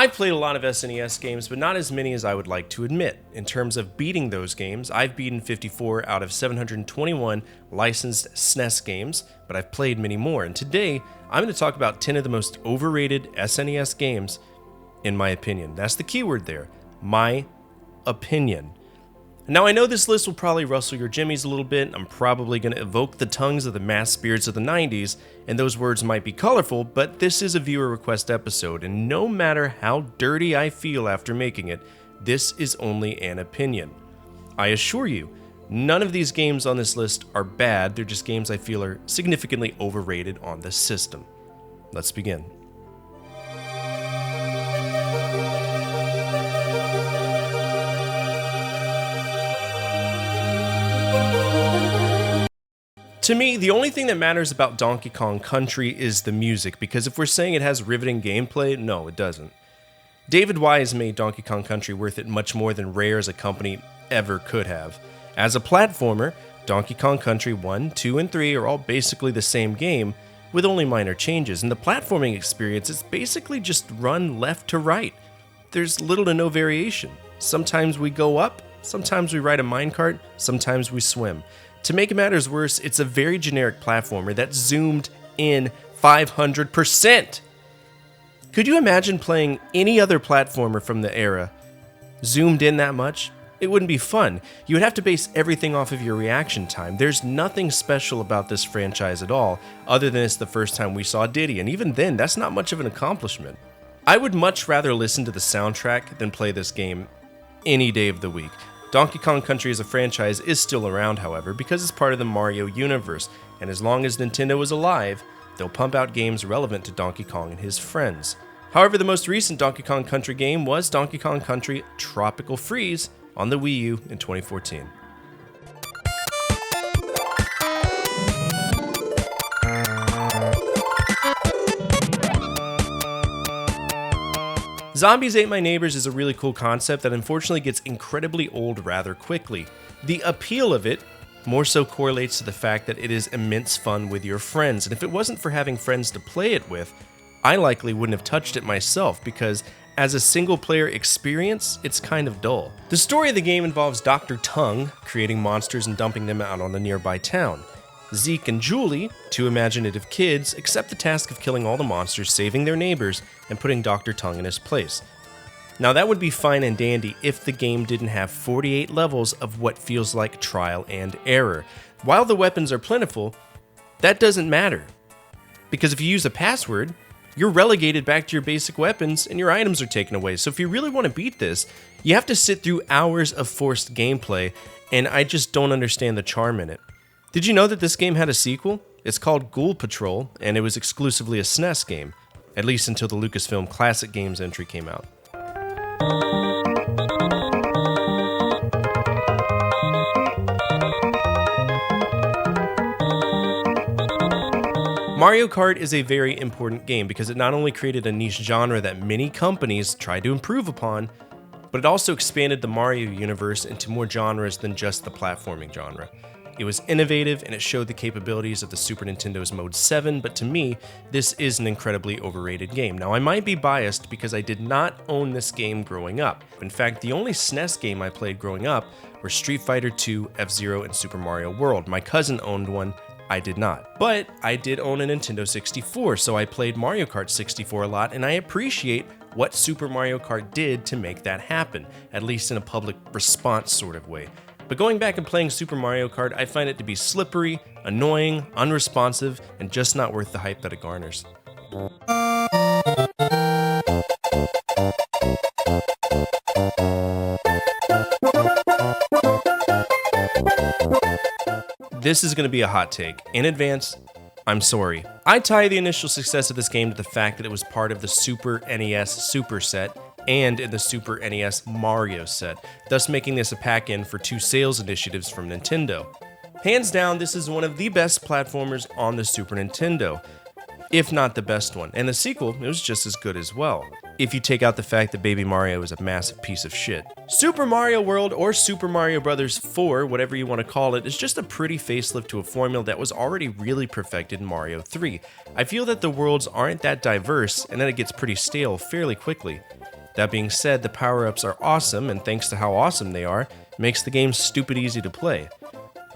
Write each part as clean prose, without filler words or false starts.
I've played a lot of SNES games, but not as many as I would like to admit. In terms of beating those games, I've beaten 54 out of 721 licensed SNES games, but I've played many more. And today, I'm going to talk about 10 of the most overrated SNES games, in my opinion. That's the keyword there, my opinion. Now, I know this list will probably rustle your jimmies a little bit. I'm probably going to evoke the tongues of the mass spirits of the 90s, and those words might be colorful, but this is a viewer request episode, and no matter how dirty I feel after making it, this is only an opinion. I assure you, none of these games on this list are bad, they're just games I feel are significantly overrated on the system. Let's begin. To me, the only thing that matters about Donkey Kong Country is the music, because if we're saying it has riveting gameplay, no, it doesn't. David Wise made Donkey Kong Country worth it much more than Rare as a company ever could have. As a platformer, Donkey Kong Country 1, 2, and 3 are all basically the same game, with only minor changes, and the platforming experience is basically just run left to right. There's little to no variation. Sometimes we go up, sometimes we ride a minecart, sometimes we swim. To make matters worse, it's a very generic platformer that's zoomed in 500%. Could you imagine playing any other platformer from the era zoomed in that much? It wouldn't be fun. You would have to base everything off of your reaction time. There's nothing special about this franchise at all, other than it's the first time we saw Diddy, and even then, that's not much of an accomplishment. I would much rather listen to the soundtrack than play this game any day of the week. Donkey Kong Country as a franchise is still around, however, because it's part of the Mario universe, and as long as Nintendo is alive, they'll pump out games relevant to Donkey Kong and his friends. However, the most recent Donkey Kong Country game was Donkey Kong Country Tropical Freeze on the Wii U in 2014. Zombies Ate My Neighbors is a really cool concept that unfortunately gets incredibly old rather quickly. The appeal of it more so correlates to the fact that it is immense fun with your friends, and if it wasn't for having friends to play it with, I likely wouldn't have touched it myself because as a single player experience, it's kind of dull. The story of the game involves Dr. Tongue creating monsters and dumping them out on a nearby town. Zeke and Julie, two imaginative kids, accept the task of killing all the monsters, saving their neighbors, and putting Dr. Tongue in his place. Now that would be fine and dandy if the game didn't have 48 levels of what feels like trial and error. While the weapons are plentiful, that doesn't matter. Because if you use a password, you're relegated back to your basic weapons and your items are taken away. So if you really want to beat this, you have to sit through hours of forced gameplay, and I just don't understand the charm in it. Did you know that this game had a sequel? It's called Ghoul Patrol, and it was exclusively a SNES game, at least until the Lucasfilm Classic Games entry came out. Mario Kart is a very important game because it not only created a niche genre that many companies tried to improve upon, but it also expanded the Mario universe into more genres than just the platforming genre. It was innovative and it showed the capabilities of the Super Nintendo's Mode 7, but to me, this is an incredibly overrated game. Now, I might be biased because I did not own this game growing up. In fact, the only SNES game I played growing up were Street Fighter II, F-Zero, and Super Mario World. My cousin owned one, I did not. But I did own a Nintendo 64, so I played Mario Kart 64 a lot, and I appreciate what Super Mario Kart did to make that happen, at least in a public response sort of way. But going back and playing Super Mario Kart, I find it to be slippery, annoying, unresponsive, and just not worth the hype that it garners. This is going to be a hot take. In advance, I'm sorry. I tie the initial success of this game to the fact that it was part of the Super NES Super set and in the Super NES Mario set, thus making this a pack-in for two sales initiatives from Nintendo. Hands down, this is one of the best platformers on the Super Nintendo, if not the best one, and the sequel was just as good as well, if you take out the fact that Baby Mario is a massive piece of shit. Super Mario World, or Super Mario Bros. 4, whatever you want to call it, is just a pretty facelift to a formula that was already really perfected in Mario 3. I feel that the worlds aren't that diverse, and that it gets pretty stale fairly quickly. That being said, the power-ups are awesome, and thanks to how awesome they are, it makes the game stupid easy to play.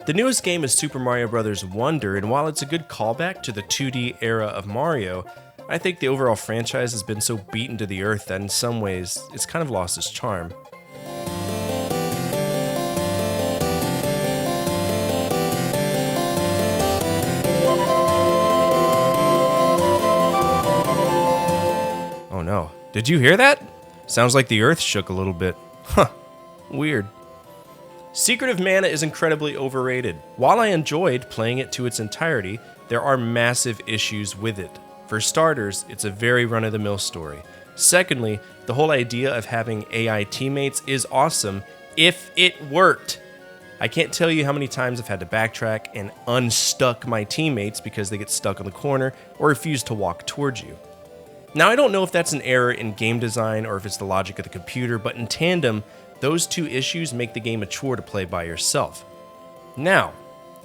The newest game is Super Mario Bros. Wonder, and while it's a good callback to the 2D era of Mario, I think the overall franchise has been so beaten to the earth that in some ways, it's kind of lost its charm. Oh no, did you hear that? Sounds like the earth shook a little bit. Huh, weird. Secret of Mana is incredibly overrated. While I enjoyed playing it to its entirety, there are massive issues with it. For starters, it's a very run-of-the-mill story. Secondly, the whole idea of having AI teammates is awesome if it worked. I can't tell you how many times I've had to backtrack and unstuck my teammates because they get stuck on the corner or refuse to walk towards you. Now, I don't know if that's an error in game design or if it's the logic of the computer, but in tandem, those two issues make the game a chore to play by yourself. Now,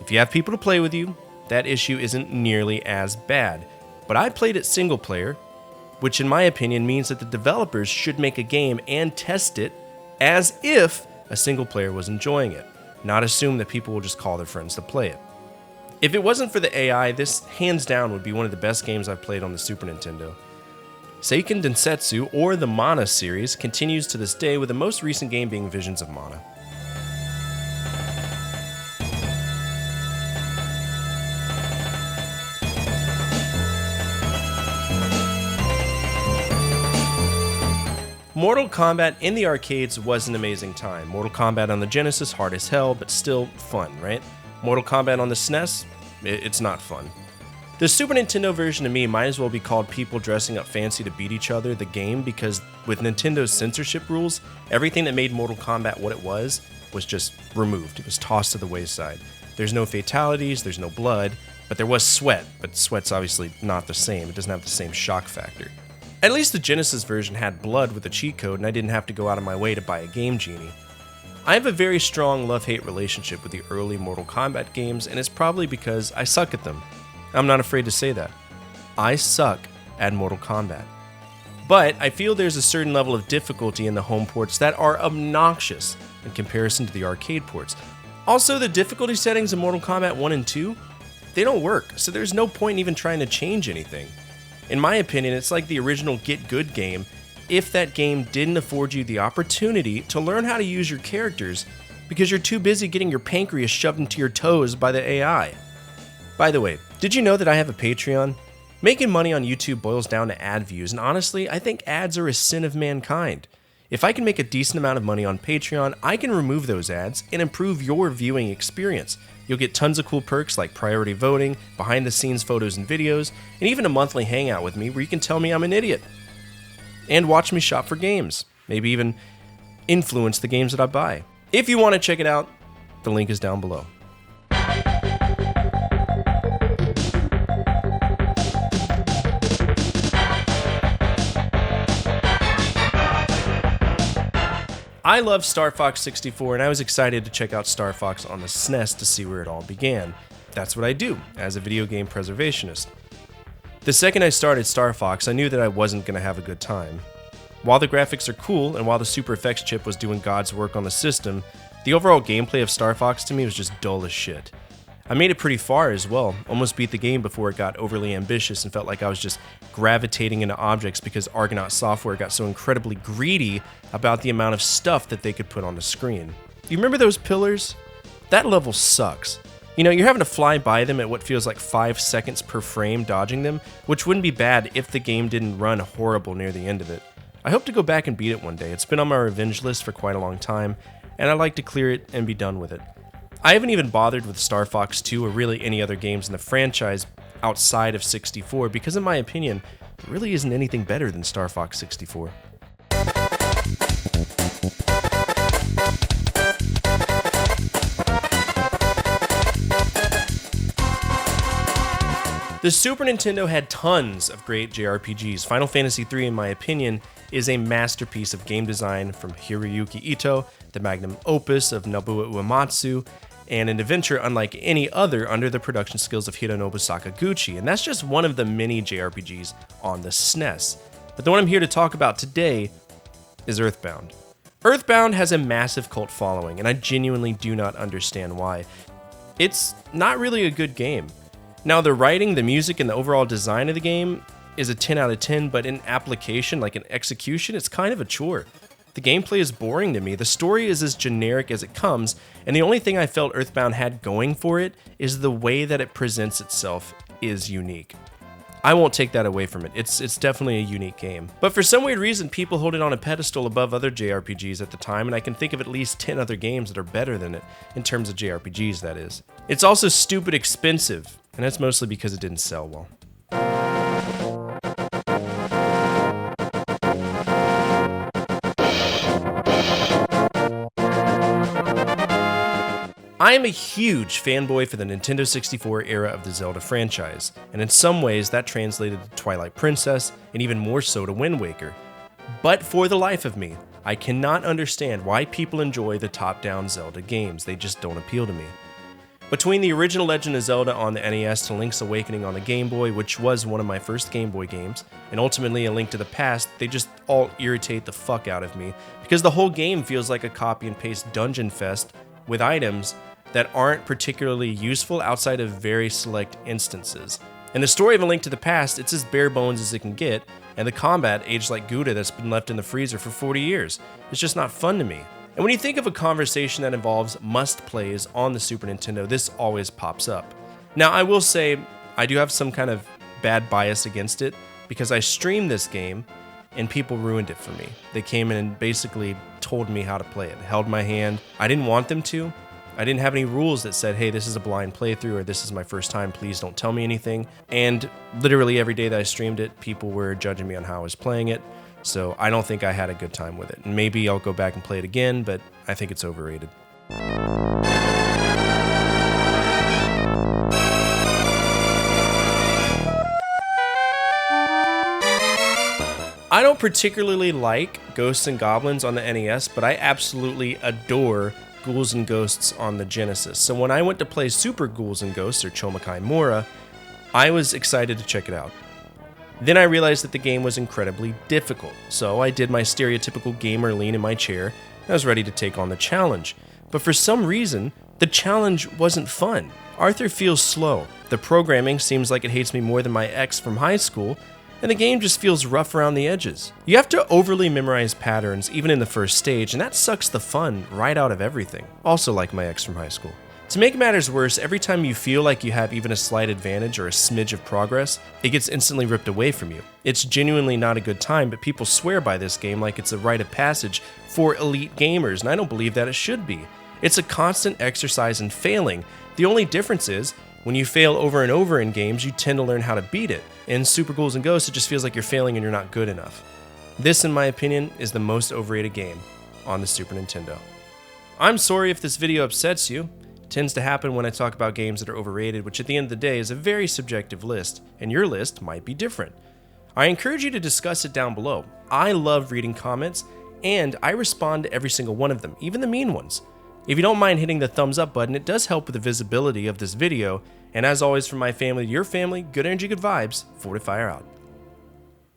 if you have people to play with you, that issue isn't nearly as bad. But I played it single player, which in my opinion means that the developers should make a game and test it as if a single player was enjoying it, not assume that people will just call their friends to play it. If it wasn't for the AI, this hands down would be one of the best games I've played on the Super Nintendo. Seiken Densetsu, or the Mana series, continues to this day, with the most recent game being Visions of Mana. Mortal Kombat in the arcades was an amazing time. Mortal Kombat on the Genesis, hard as hell, but still fun, right? Mortal Kombat on the SNES, it's not fun. The Super Nintendo version to me might as well be called people dressing up fancy to beat each other, the game, because with Nintendo's censorship rules, everything that made Mortal Kombat what it was just removed. It was tossed to the wayside. There's no fatalities, there's no blood, but there was sweat, but sweat's obviously not the same. It doesn't have the same shock factor. At least the Genesis version had blood with a cheat code, and I didn't have to go out of my way to buy a Game Genie. I have a very strong love-hate relationship with the early Mortal Kombat games, and it's probably because I suck at them. I'm not afraid to say that. I suck at Mortal Kombat. But I feel there's a certain level of difficulty in the home ports that are obnoxious in comparison to the arcade ports. Also, the difficulty settings in Mortal Kombat 1 and 2, they don't work, so there's no point in even trying to change anything. In my opinion, it's like the original Get Good game if that game didn't afford you the opportunity to learn how to use your characters because you're too busy getting your pancreas shoved into your toes by the AI. By the way, did you know that I have a Patreon? Making money on YouTube boils down to ad views, and honestly, I think ads are a sin of mankind. If I can make a decent amount of money on Patreon, I can remove those ads and improve your viewing experience. You'll get tons of cool perks like priority voting, behind-the-scenes photos and videos, and even a monthly hangout with me where you can tell me I'm an idiot. And watch me shop for games. Maybe even influence the games that I buy. If you want to check it out, the link is down below. I love Star Fox 64, and I was excited to check out Star Fox on the SNES to see where it all began. That's what I do, as a video game preservationist. The second I started Star Fox, I knew that I wasn't going to have a good time. While the graphics are cool, and while the Super Effects chip was doing God's work on the system, the overall gameplay of Star Fox to me was just dull as shit. I made it pretty far as well, almost beat the game before it got overly ambitious and felt like I was just gravitating into objects because Argonaut Software got so incredibly greedy about the amount of stuff that they could put on the screen. You remember those pillars? That level sucks. You know, you're having to fly by them at what feels like 5 seconds per frame dodging them, which wouldn't be bad if the game didn't run horrible near the end of it. I hope to go back and beat it one day. It's been on my revenge list for quite a long time, and I'd like to clear it and be done with it. I haven't even bothered with Star Fox 2 or really any other games in the franchise outside of 64 because in my opinion, there really isn't anything better than Star Fox 64. The Super Nintendo had tons of great JRPGs. Final Fantasy III, in my opinion, is a masterpiece of game design from Hiroyuki Ito, the magnum opus of Nobuo Uematsu, and an adventure unlike any other under the production skills of Hironobu Sakaguchi, and that's just one of the many JRPGs on the SNES. But the one I'm here to talk about today is Earthbound. Earthbound has a massive cult following, and I genuinely do not understand why. It's not really a good game. Now, the writing, the music, and the overall design of the game is a 10 out of 10, but in application, like in execution, it's kind of a chore. The gameplay is boring to me, the story is as generic as it comes, and the only thing I felt Earthbound had going for it is the way that it presents itself is unique. I won't take that away from it. It's definitely a unique game. But for some weird reason, people hold it on a pedestal above other JRPGs at the time, and I can think of at least 10 other games that are better than it, in terms of JRPGs, that is. It's also stupid expensive, and that's mostly because it didn't sell well. I am a huge fanboy for the Nintendo 64 era of the Zelda franchise, and in some ways that translated to Twilight Princess, and even more so to Wind Waker. But for the life of me, I cannot understand why people enjoy the top-down Zelda games. They just don't appeal to me. Between the original Legend of Zelda on the NES to Link's Awakening on the Game Boy, which was one of my first Game Boy games, and ultimately A Link to the Past, they just all irritate the fuck out of me, because the whole game feels like a copy and paste dungeon fest with items that aren't particularly useful outside of very select instances. In the story of A Link to the Past, it's as bare bones as it can get, and the combat aged like Gouda that's been left in the freezer for 40 years. It's just not fun to me. And when you think of a conversation that involves must-plays on the Super Nintendo, this always pops up. Now, I will say, I do have some kind of bad bias against it, because I streamed this game, and people ruined it for me. They came in and basically told me how to play it, held my hand. I didn't want them to. I didn't have any rules that said, hey, this is a blind playthrough, or this is my first time, please don't tell me anything. And literally every day that I streamed it, people were judging me on how I was playing it, so I don't think I had a good time with it. And maybe I'll go back and play it again, but I think it's overrated. I don't particularly like Ghosts and Goblins on the NES, but I absolutely adore Ghouls and Ghosts on the Genesis. So when I went to play Super Ghouls and Ghosts, or Chomakai Mora, I was excited to check it out. Then I realized that the game was incredibly difficult, so I did my stereotypical gamer lean in my chair, and I was ready to take on the challenge. But for some reason, the challenge wasn't fun. Arthur feels slow, the programming seems like it hates me more than my ex from high school, and the game just feels rough around the edges. You have to overly memorize patterns even in the first stage, and that sucks the fun right out of everything. Also like my ex from high school. To make matters worse, every time you feel like you have even a slight advantage or a smidge of progress, it gets instantly ripped away from you. It's genuinely not a good time, but people swear by this game like it's a rite of passage for elite gamers, and I don't believe that it should be. It's a constant exercise in failing. The only difference is, when you fail over and over in games, you tend to learn how to beat it. In Super Ghouls and Ghosts, it just feels like you're failing and you're not good enough. This, in my opinion, is the most overrated game on the Super Nintendo. I'm sorry if this video upsets you. It tends to happen when I talk about games that are overrated, which at the end of the day is a very subjective list, and your list might be different. I encourage you to discuss it down below. I love reading comments, and I respond to every single one of them, even the mean ones. If you don't mind hitting the thumbs up button, it does help with the visibility of this video. And as always, from my family to your family, good energy, good vibes, Fortify out.